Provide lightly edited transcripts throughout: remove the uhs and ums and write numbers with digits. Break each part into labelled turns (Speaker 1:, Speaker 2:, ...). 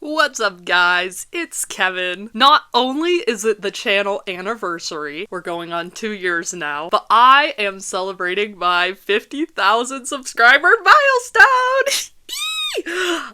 Speaker 1: What's up, guys? It's Kevin. Not only is it the channel anniversary, we're going on 2 years now, but I am celebrating my 50,000 subscriber milestone!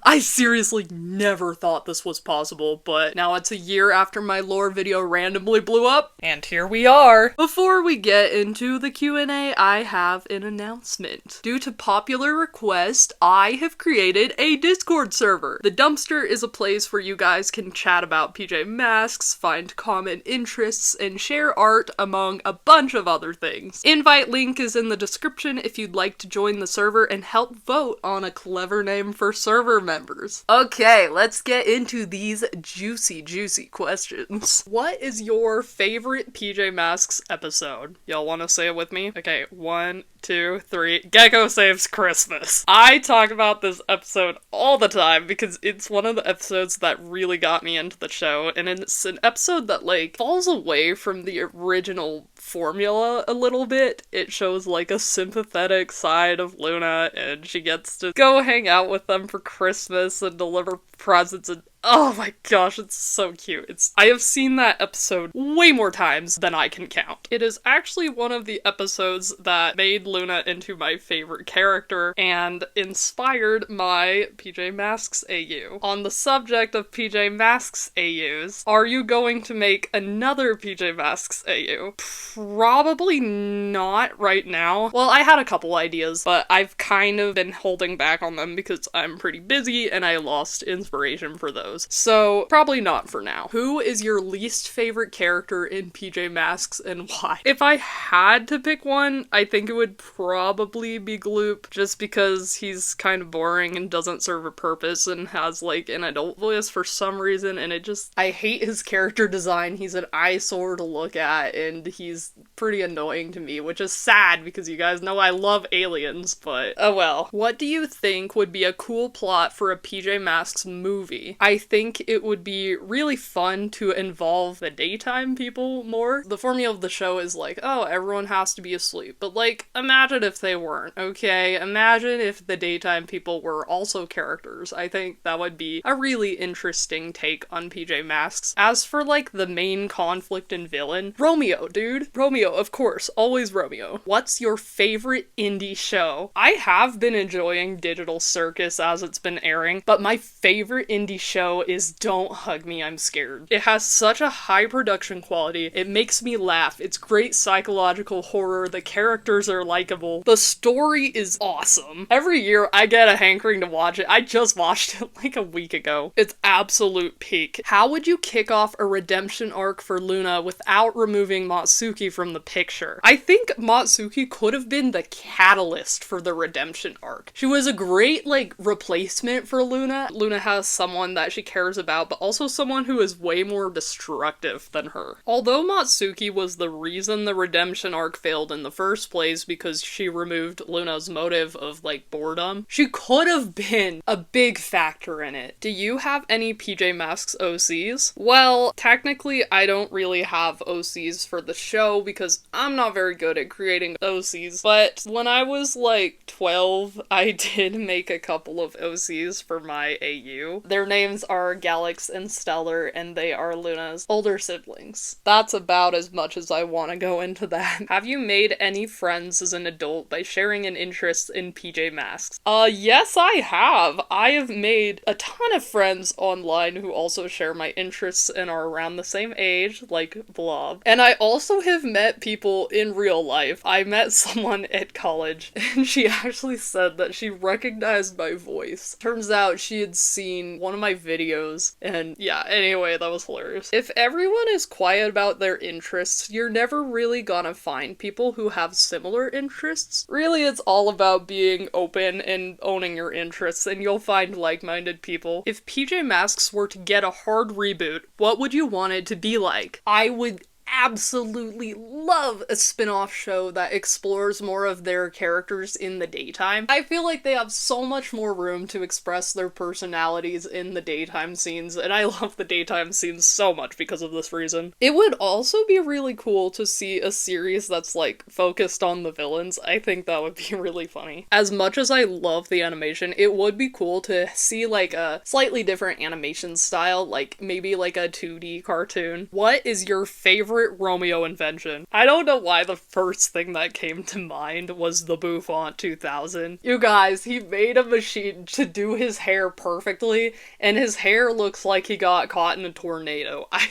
Speaker 1: I seriously never thought this was possible, but now it's a year after my lore video randomly blew up, and here we are! Before we get into the Q&A, I have an announcement. Due to popular request, I have created a Discord server. The Dumpster is a place where you guys can chat about PJ Masks, find common interests, and share art, among a bunch of other things. Invite link is in the description if you'd like to join the server and help vote on a clever name for server members. Okay, let's get into these juicy questions. What is your favorite PJ Masks episode? Y'all want to say it with me? Okay, 1, 2, 3. Gecko Saves Christmas. I talk about this episode all the time because it's one of the episodes that really got me into the show, and it's an episode that, like, falls away from the original formula a little bit. It shows, like, a sympathetic side of Luna, and she gets to go hang out with them for Christmas and deliver presents, and oh my gosh, it's so cute. I have seen that episode way more times than I can count. It is actually one of the episodes that made Luna into my favorite character and inspired my PJ Masks AU. On the subject of PJ Masks AUs, are you going to make another PJ Masks AU? Probably not right now. Well, I had a couple ideas, but I've kind of been holding back on them because I'm pretty busy and I lost inspiration for those. So, probably not for now. Who is your least favorite character in PJ Masks and why? If I had to pick one, I think it would probably be Gloop, just because he's kind of boring and doesn't serve a purpose and has, like, an adult voice for some reason, and I hate his character design. He's an eyesore to look at, and he's pretty annoying to me, which is sad because you guys know I love aliens, but oh well. What do you think would be a cool plot for a PJ Masks movie? I think it would be really fun to involve the daytime people more. The formula of the show is like, oh, everyone has to be asleep, but like, imagine if they weren't, okay? Imagine if the daytime people were also characters. I think that would be a really interesting take on PJ Masks. As for like the main conflict and villain, Romeo, dude. Romeo, of course, always Romeo. What's your favorite indie show? I have been enjoying Digital Circus as it's been airing, but my favorite indie show is Don't Hug Me, I'm Scared. It has such a high production quality, it makes me laugh, it's great psychological horror, the characters are likable, the story is awesome. Every year I get a hankering to watch it. I just watched it like a week ago. It's absolute peak. How would you kick off a redemption arc for Luna without removing Matsuki from the picture? I think Matsuki could have been the catalyst for the redemption arc. She was a great, like, replacement for Luna. Luna has someone that she cares about, but also someone who is way more destructive than her. Although Matsuki was the reason the redemption arc failed in the first place because she removed Luna's motive of, like, boredom, she could have been a big factor in it. Do you have any PJ Masks OCs? Well, technically I don't really have OCs for the show because I'm not very good at creating OCs, but when I was like 12, I did make a couple of OCs for my AU. Their names are Galax and Stellar, and they are Luna's older siblings. That's about as much as I want to go into that. Have you made any friends as an adult by sharing an interest in PJ Masks? Yes, I have. I have made a ton of friends online who also share my interests and are around the same age, like Blob. And I also have met people in real life. I met someone at college, and she actually said that she recognized my voice. Turns out she had seen one of my videos, and yeah, anyway, that was hilarious. If everyone is quiet about their interests, you're never really gonna find people who have similar interests. Really, it's all about being open and owning your interests, and you'll find like-minded people. If PJ Masks were to get a hard reboot, what would you want it to be like? I would absolutely love a spin-off show that explores more of their characters in the daytime. I feel like they have so much more room to express their personalities in the daytime scenes, and I love the daytime scenes so much because of this reason. It would also be really cool to see a series that's like focused on the villains. I think that would be really funny. As much as I love the animation, it would be cool to see like a slightly different animation style, like maybe like a 2D cartoon. What is your favorite Romeo invention? I don't know why the first thing that came to mind was the Bouffant 2000. You guys, he made a machine to do his hair perfectly, and his hair looks like he got caught in a tornado. I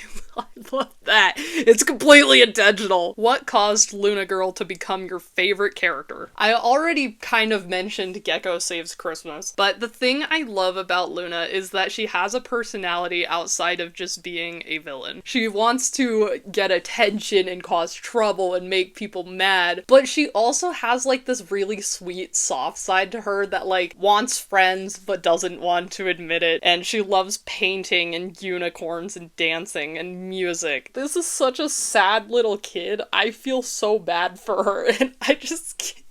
Speaker 1: love that. It's completely intentional. What caused Luna Girl to become your favorite character? I already kind of mentioned Gecko Saves Christmas, but the thing I love about Luna is that she has a personality outside of just being a villain. She wants to get attention and cause trouble and make people mad, but she also has like this really sweet soft side to her that like wants friends but doesn't want to admit it, and she loves painting and unicorns and dancing and music. This is such a sad little kid. I feel so bad for her, and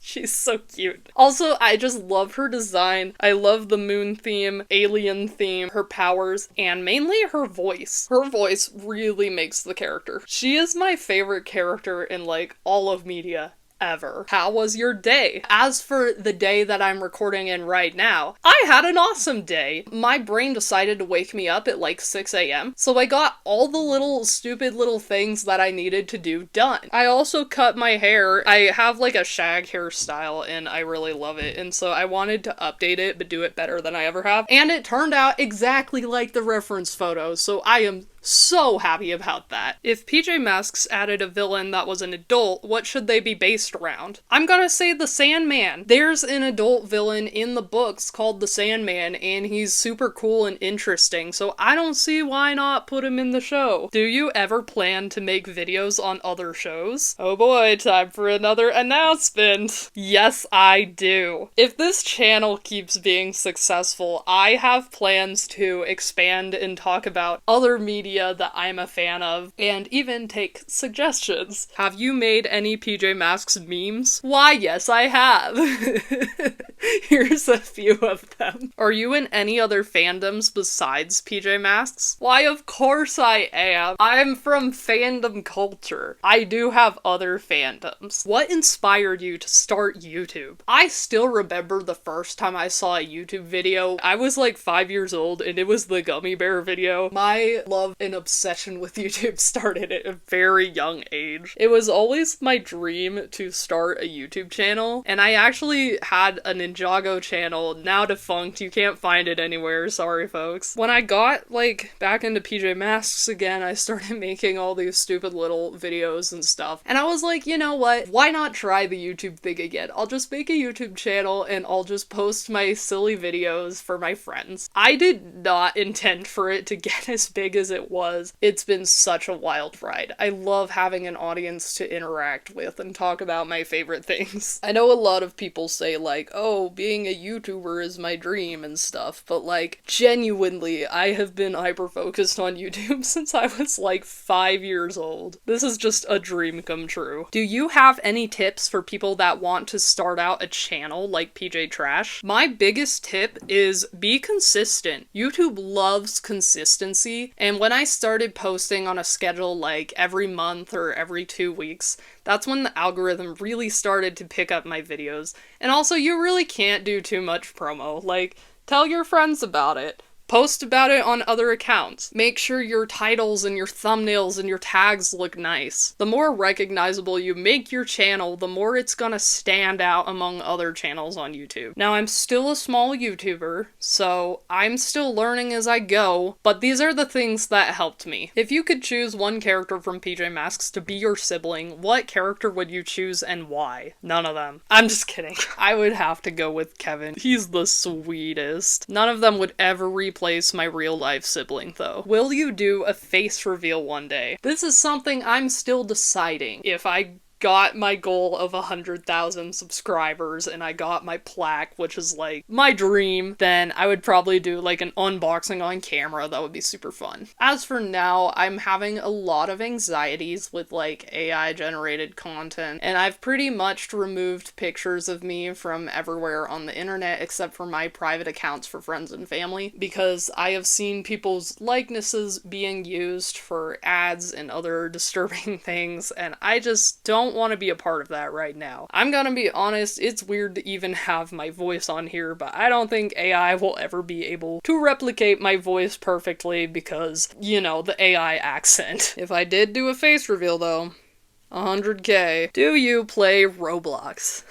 Speaker 1: she's so cute. Also, I just love her design. I love the moon theme, alien theme, her powers, and mainly her voice. Her voice really makes the character. She is my favorite character in like all of media ever. How was your day? As for the day that I'm recording in right now, I had an awesome day. My brain decided to wake me up at like 6 a.m. So I got all the little stupid little things that I needed to do done. I also cut my hair. I have like a shag hairstyle and I really love it. And so I wanted to update it but do it better than I ever have. And it turned out exactly like the reference photos. So I am so happy about that. If PJ Masks added a villain that was an adult, what should they be based around? I'm gonna say the Sandman. There's an adult villain in the books called the Sandman, and he's super cool and interesting, so I don't see why not put him in the show. Do you ever plan to make videos on other shows? Oh boy, time for another announcement. Yes, I do. If this channel keeps being successful, I have plans to expand and talk about other media that I'm a fan of, and even take suggestions. Have you made any PJ Masks memes? Why, yes, I have. Here's a few of them. Are you in any other fandoms besides PJ Masks? Why, of course I am. I'm from fandom culture. I do have other fandoms. What inspired you to start YouTube? I still remember the first time I saw a YouTube video. I was like 5 years old and it was the gummy bear video. My love and obsession with YouTube started at a very young age. It was always my dream to start a YouTube channel, and I actually had a Ninjago channel, now defunct. You can't find it anywhere, sorry folks. When I got like back into PJ Masks again, I started making all these stupid little videos and stuff, and I was like, you know what, why not try the YouTube thing again? I'll just make a YouTube channel and I'll just post my silly videos for my friends. I did not intend for it to get as big as it was. It's been such a wild ride. I love having an audience to interact with and talk about my favorite things. I know a lot of people say like, oh, being a YouTuber is my dream and stuff, but like, genuinely, I have been hyper-focused on YouTube since I was like 5 years old. This is just a dream come true. Do you have any tips for people that want to start out a channel like PJ Trash? My biggest tip is be consistent. YouTube loves consistency, and when I started posting on a schedule like every month or every 2 weeks, that's when the algorithm really started to pick up my videos. And also, you really can't do too much promo. Like, tell your friends about it. Post about it on other accounts. Make sure your titles and your thumbnails and your tags look nice. The more recognizable you make your channel, the more it's gonna stand out among other channels on YouTube. Now, I'm still a small YouTuber, so I'm still learning as I go, but these are the things that helped me. If you could choose one character from PJ Masks to be your sibling, what character would you choose and why? None of them. I'm just kidding. I would have to go with Kevin. He's the sweetest. None of them would ever replace my real-life sibling, though. Will you do a face reveal one day? This is something I'm still deciding if I got my goal of 100,000 subscribers and I got my plaque, which is like my dream, then I would probably do like an unboxing on camera. That would be super fun. As for now, I'm having a lot of anxieties with like AI generated content, and I've pretty much removed pictures of me from everywhere on the internet except for my private accounts for friends and family, because I have seen people's likenesses being used for ads and other disturbing things, and I just don't want to be a part of that right now. I'm gonna be honest, it's weird to even have my voice on here, but I don't think AI will ever be able to replicate my voice perfectly because, you know, the AI accent. If I did do a face reveal though, 100K. Do you play Roblox?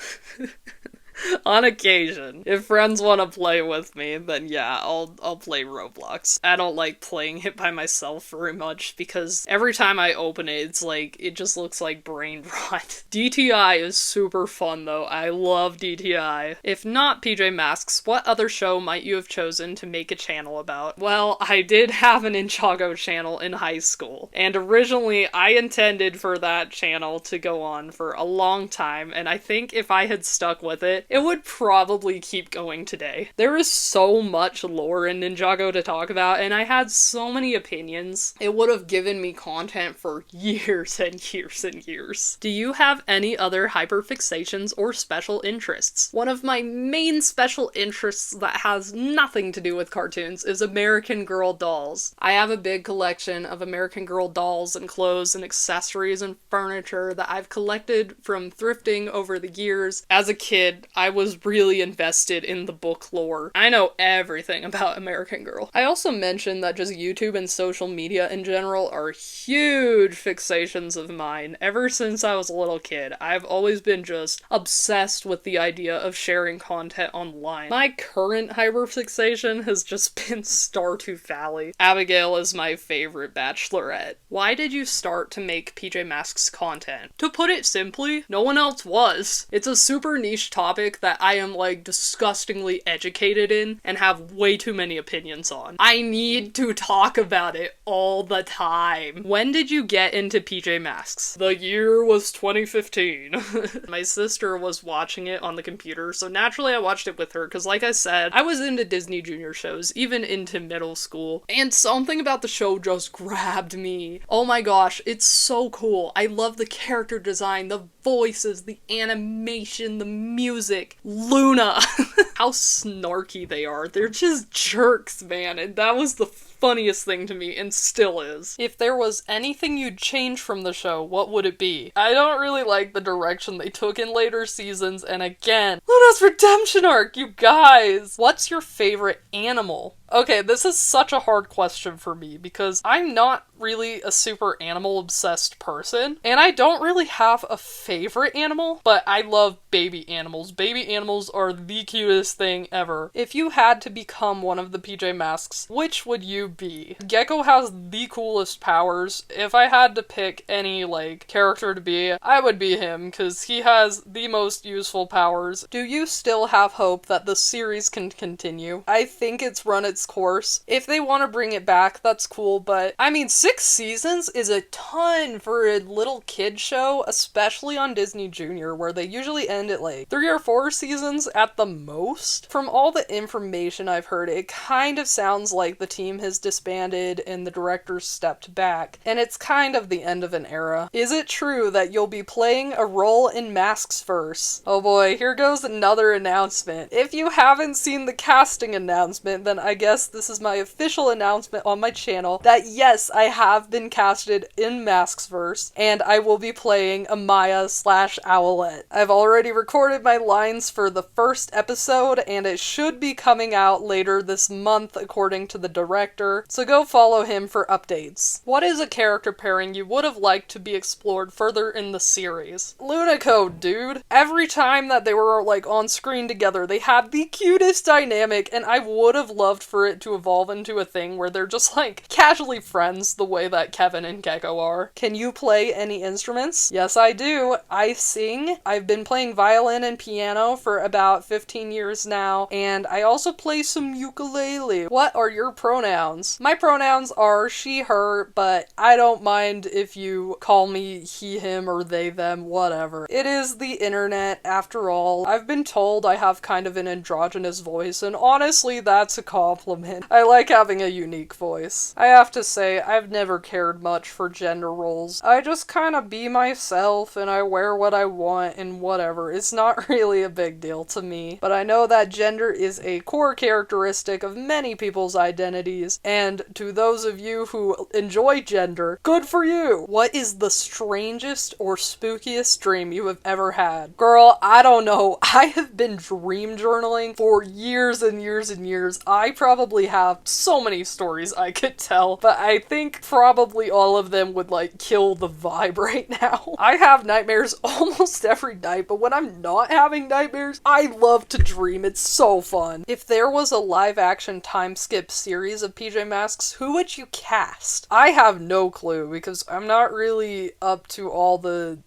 Speaker 1: On occasion. If friends want to play with me, then yeah, I'll play Roblox. I don't like playing it by myself very much because every time I open it, it's like, it just looks like brain rot. DTI is super fun though. I love DTI. If not PJ Masks, what other show might you have chosen to make a channel about? Well, I did have an Ninjago channel in high school, and originally I intended for that channel to go on for a long time, and I think if I had stuck with it, it would probably keep going today. There is so much lore in Ninjago to talk about, and I had so many opinions. It would have given me content for years and years and years. Do you have any other hyperfixations or special interests? One of my main special interests that has nothing to do with cartoons is American Girl dolls. I have a big collection of American Girl dolls and clothes and accessories and furniture that I've collected from thrifting over the years. As a kid, I was really invested in the book lore. I know everything about American Girl. I also mentioned that just YouTube and social media in general are huge fixations of mine. Ever since I was a little kid, I've always been just obsessed with the idea of sharing content online. My current hyperfixation has just been Startooth Valley. Abigail is my favorite bachelorette. Why did you start to make PJ Masks content? To put it simply, no one else was. It's a super niche topic that I am like disgustingly educated in and have way too many opinions on. I need to talk about it all the time. When did you get into PJ Masks? The year was 2015. My sister was watching it on the computer, so naturally I watched it with her because like I said, I was into Disney Junior shows, even into middle school, and something about the show just grabbed me. Oh my gosh, it's so cool. I love the character design, the voices, the animation, the music. Luna! How snarky they are. They're just jerks, man, and that was the funniest thing to me, and still is. If there was anything you'd change from the show, what would it be? I don't really like the direction they took in later seasons, and again, Luna's redemption arc, you guys! What's your favorite animal? Okay, this is such a hard question for me because I'm not really a super animal-obsessed person, and I don't really have a favorite animal, but I love baby animals. Baby animals are the cutest thing ever. If you had to become one of the PJ Masks, which would you be? Gecko has the coolest powers. If I had to pick any, like, character to be, I would be him, because he has the most useful powers. Do you still have hope that the series can continue? I think it's run its course. If they want to bring it back, that's cool, but I mean, 6 seasons is a ton for a little kid show, especially on Disney Junior, where they usually end at like 3 or 4 seasons at the most. From all the information I've heard, it kind of sounds like the team has disbanded and the directors stepped back, and it's kind of the end of an era. Is it true that you'll be playing a role in Masks-verse? Oh boy, here goes another announcement. If you haven't seen the casting announcement, then I guess this is my official announcement on my channel that yes, I have been casted in Masks-verse, and I will be playing Amaya/Owlette. I've already recorded my lines for the first episode, and it should be coming out later this month according to the director, so go follow him for updates. What is a character pairing you would have liked to be explored further in the series? Lunico, dude! Every time that they were like on screen together, they had the cutest dynamic, and I would have loved for for it to evolve into a thing where they're just like casually friends the way that Kevin and Gecko are. Can you play any instruments? Yes, I do. I sing. I've been playing violin and piano for about 15 years now, and I also play some ukulele. What are your pronouns? My pronouns are she, her, but I don't mind if you call me he, him, or they, them, whatever. It is the internet, after all. I've been told I have kind of an androgynous voice, and honestly, that's a compliment. I like having a unique voice. I have to say, I've never cared much for gender roles. I just kind of be myself, and I wear what I want, and whatever. It's not really a big deal to me. But I know that gender is a core characteristic of many people's identities, and to those of you who enjoy gender, good for you! What is the strangest or spookiest dream you have ever had? Girl, I don't know. I have been dream journaling for years and years and years. I probably have so many stories I could tell, but I think probably all of them would like kill the vibe right now. I have nightmares almost every night, but when I'm not having nightmares, I love to dream. It's so fun. If there was a live action time skip series of PJ Masks, who would you cast? I have no clue because I'm not really up to all the,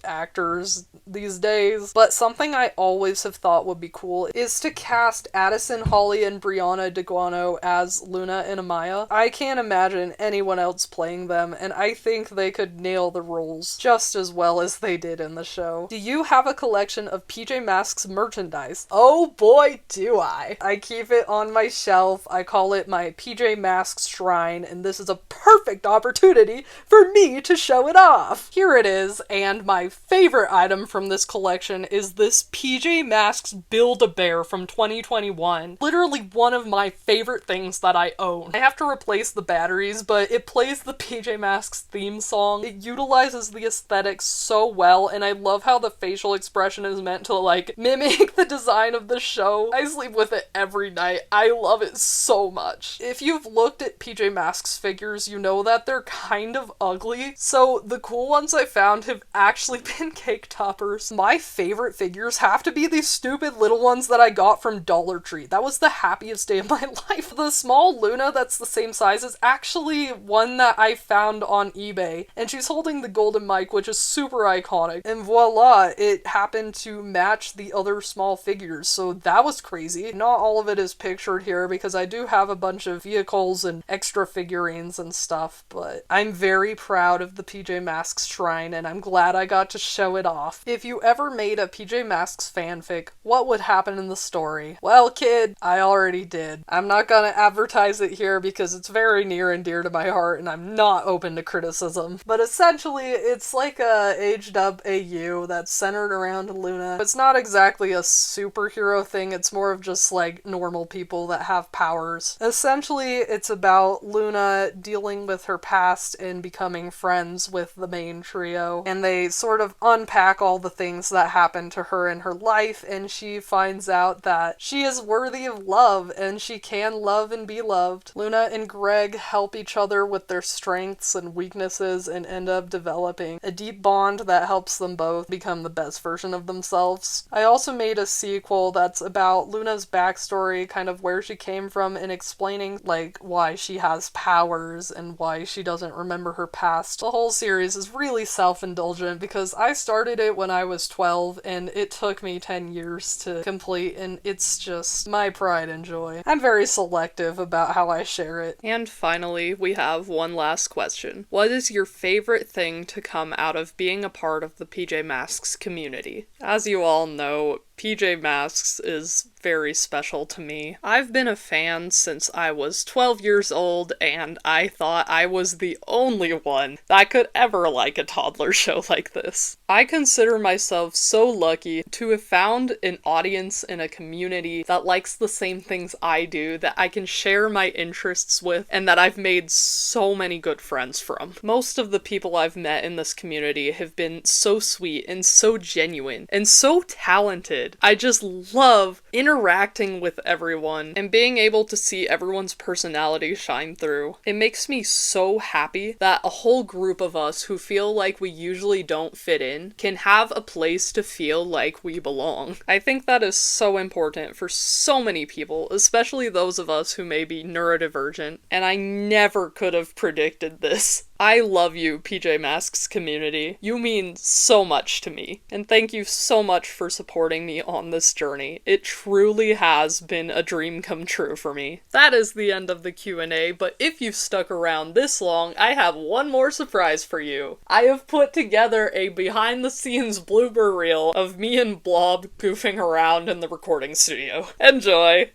Speaker 1: actors these days, but something I always have thought would be cool is to cast Addison, Holly, and Brianna DeGuano as Luna and Amaya. I can't imagine anyone else playing them, and I think they could nail the roles just as well as they did in the show. Do you have a collection of PJ Masks merchandise? Oh boy, do I! I keep it on my shelf. I call it my PJ Masks shrine, and this is a perfect opportunity for me to show it off. Here it is, and my favorite item from this collection is this PJ Masks Build-A-Bear from 2021. Literally one of my favorite things that I own. I have to replace the batteries, but it plays the PJ Masks theme song. It utilizes the aesthetics so well, and I love how the facial expression is meant to like mimic the design of the show. I sleep with it every night. I love it so much. If you've looked at PJ Masks figures, you know that they're kind of ugly, so the cool ones I found have actually been cake toppers. My favorite figures have to be these stupid little ones that I got from Dollar Tree. That was the happiest day of my life. The small Luna that's the same size is actually one that I found on eBay, and she's holding the golden mic, which is super iconic, and voila, it happened to match the other small figures, so that was crazy. Not all of it is pictured here because I do have a bunch of vehicles and extra figurines and stuff, but I'm very proud of the PJ Masks shrine, and I'm glad I got to show it off. If you ever made a PJ Masks fanfic, what would happen in the story? Well, kid, I already did. I'm not gonna advertise it here because it's very near and dear to my heart and I'm not open to criticism. But essentially, it's like a aged up AU that's centered around Luna. It's not exactly a superhero thing, it's more of just like normal people that have powers. Essentially, it's about Luna dealing with her past and becoming friends with the main trio, and they sort of unpack all the things that happened to her in her life, and she finds out that she is worthy of love and she can love and be loved. Luna and Greg help each other with their strengths and weaknesses and end up developing a deep bond that helps them both become the best version of themselves. I also made a sequel that's about Luna's backstory, kind of where she came from, and explaining like why she has powers and why she doesn't remember her past. The whole series is really self-indulgent because I started it when I was 12 and it took me 10 years to complete, and it's just my pride and joy. I'm very selective about how I share it. And finally, we have one last question. What is your favorite thing to come out of being a part of the PJ Masks community? As you all know, PJ Masks is very special to me. I've been a fan since I was 12 years old, and I thought I was the only one that could ever like a toddler show like this. I consider myself so lucky to have found an audience in a community that likes the same things I do, that I can share my interests with, and that I've made so many good friends from. Most of the people I've met in this community have been so sweet and so genuine and so talented did. I just love interacting with everyone and being able to see everyone's personality shine through. It makes me so happy that a whole group of us who feel like we usually don't fit in can have a place to feel like we belong. I think that is so important for so many people, especially those of us who may be neurodivergent, and I never could have predicted this. I love you, PJ Masks community. You mean so much to me, and thank you so much for supporting me on this journey. It truly has been a dream come true for me. That is the end of the Q&A, but if you've stuck around this long, I have one more surprise for you. I have put together a behind-the-scenes blooper reel of me and Blob goofing around in the recording studio. Enjoy!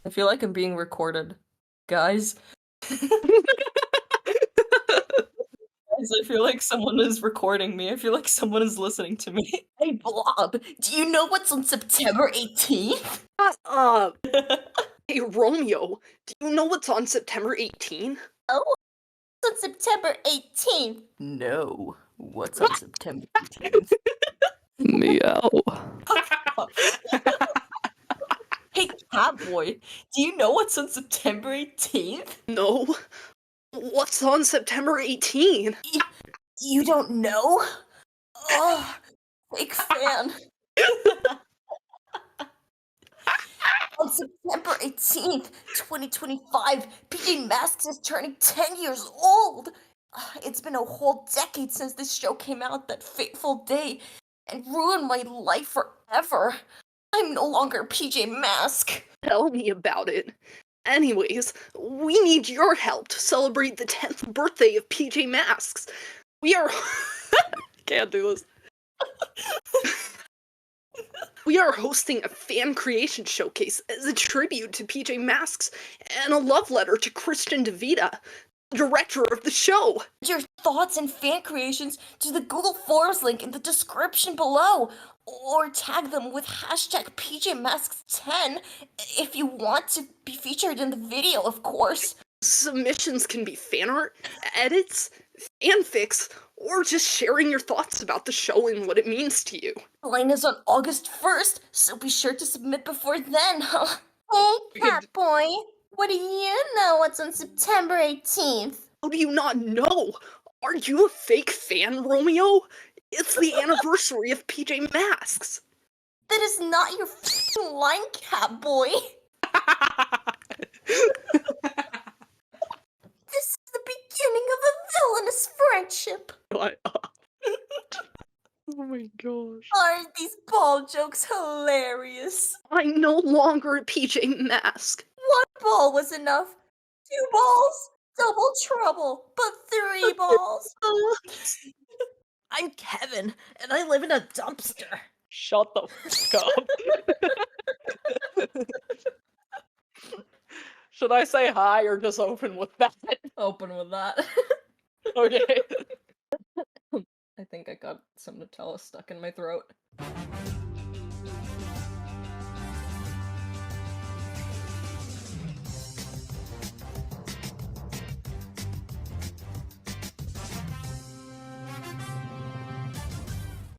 Speaker 2: I feel like I'm being recorded. Guys. I feel like someone is recording me. I feel like someone is listening to me.
Speaker 3: Hey, Blob, do you know what's on September 18th?
Speaker 1: Shut up! Hey, Romeo, do you know what's on September 18th?
Speaker 3: Oh, it's on September 18th.
Speaker 2: No. What's on September 18th?
Speaker 1: Meow.
Speaker 2: Hey, Catboy, do you know what's on September 18th?
Speaker 1: No. What's on September 18th?
Speaker 3: You don't know? Oh, fake fan. On September 18th, 2025, PJ Masks is turning 10 years old. It's been a whole decade since this show came out that fateful day and ruined my life forever. I'm no longer PJ Mask.
Speaker 1: Tell me about it. Anyways, we need your help to celebrate the 10th birthday of PJ Masks. We are... Can't do this. We are hosting a fan creation showcase as a tribute to PJ Masks and a love letter to Christian DeVita, director of the show.
Speaker 3: Your thoughts and fan creations to the Google Forms link in the description below, or tag them with hashtag PJMasks10 if you want to be featured in the video, of course.
Speaker 1: Submissions can be fan art, edits, fanfics, or just sharing your thoughts about the show and what it means to you.
Speaker 3: Line is on August 1st, so be sure to submit before then, huh? Hey, Catboy, what do you know what's on September 18th?
Speaker 1: How do you not know? Are you a fake fan, Romeo? It's the anniversary of PJ Masks.
Speaker 3: That is not your f***ing line, Catboy. This is the beginning of a villainous friendship.
Speaker 1: Oh my gosh.
Speaker 3: Aren't these ball jokes hilarious?
Speaker 1: I'm no longer a PJ Mask.
Speaker 3: One ball was enough. 2 balls? Double trouble. But 3 balls?
Speaker 2: I'm Kevin, and I live in a dumpster.
Speaker 1: Shut the fuck up. Should I say hi or just open with that?
Speaker 2: Open with that.
Speaker 1: Okay.
Speaker 2: I think I got some Nutella stuck in my throat.